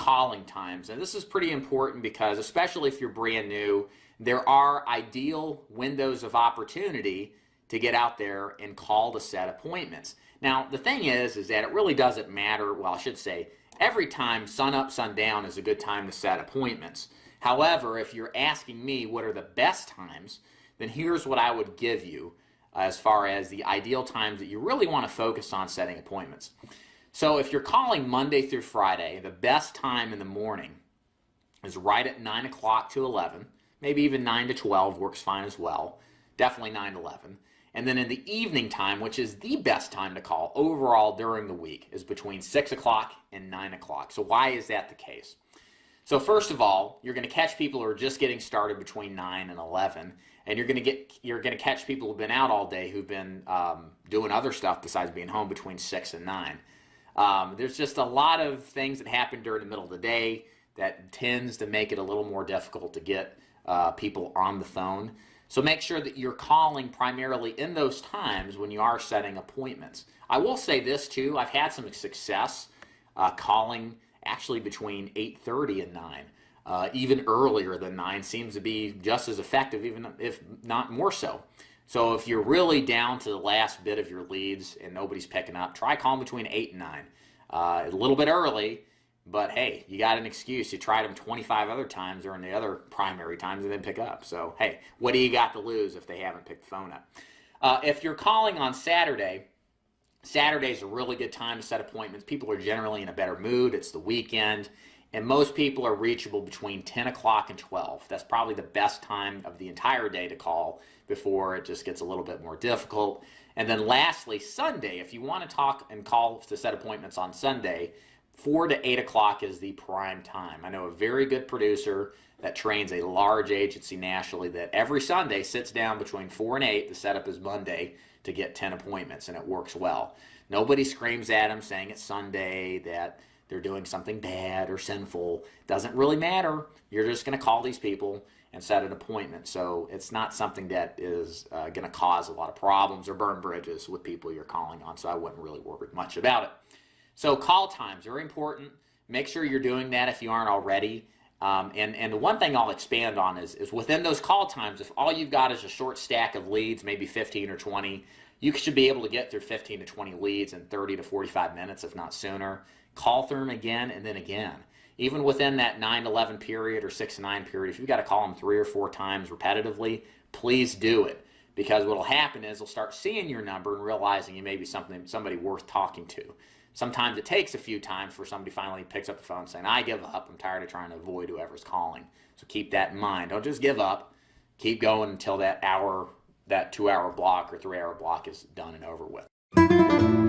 calling times. And this is pretty important because, especially if you're brand new, there are ideal windows of opportunity to get out there and call to set appointments. Now, the thing is that it really doesn't matter. Well, I should say, every time sun up, sun down is a good time to set appointments. However, if you're asking me what are the best times, then here's what I would give you as far as the ideal times that you really want to focus on setting appointments. So if you're calling Monday through Friday, the best time in the morning is right at 9 o'clock to 11. Maybe even 9 to 12 works fine as well. Definitely 9 to 11. And then in the evening time, which is the best time to call overall during the week, is between 6 o'clock and 9 o'clock. So why is that the case? So first of all, you're going to catch people who are just getting started between 9 and 11, and you're going to catch people who've been out all day, who've been doing other stuff besides being home between 6 and 9. There's just a lot of things that happen during the middle of the day that tends to make it a little more difficult to get people on the phone. So make sure that you're calling primarily in those times when you are setting appointments. I will say this too, I've had some success calling actually between 8:30 and 9. Even earlier than 9 seems to be just as effective, even if not more so. So if you're really down to the last bit of your leads and nobody's picking up, try calling between 8 and 9. A little bit early, but hey, you got an excuse. You tried them 25 other times during the other primary times and didn't pick up. So hey, what do you got to lose if they haven't picked the phone up? If you're calling on Saturday, Saturday's a really good time to set appointments. People are generally in a better mood. It's the weekend, and most people are reachable between 10 o'clock and 12. That's probably the best time of the entire day to call before it just gets a little bit more difficult. And then lastly, Sunday, if you want to talk and call to set appointments on Sunday, 4 to 8 o'clock is the prime time. I know a very good producer that trains a large agency nationally that every Sunday sits down between 4 and 8. The setup is Monday to get 10 appointments, and it works well. Nobody screams at them saying it's Sunday, that they're doing something bad or sinful. Doesn't really matter. You're just going to call these people and set an appointment. So it's not something that is going to cause a lot of problems or burn bridges with people you're calling on. So I wouldn't really worry much about it. So call times, very important. Make sure you're doing that if you aren't already. And the one thing I'll expand on is within those call times, if all you've got is a short stack of leads, maybe 15 or 20, you should be able to get through 15 to 20 leads in 30 to 45 minutes, if not sooner. Call through them again and then again. Even within that 9 to 11 period or 6 to 9 period, if you've got to call them 3 or 4 times repetitively, please do it. Because what will happen is they'll start seeing your number and realizing you may be somebody worth talking to. Sometimes it takes a few times for somebody finally picks up the phone saying, I give up. I'm tired of trying to avoid whoever's calling. So keep that in mind. Don't just give up. Keep going until that 2-hour block or 3-hour block is done and over with.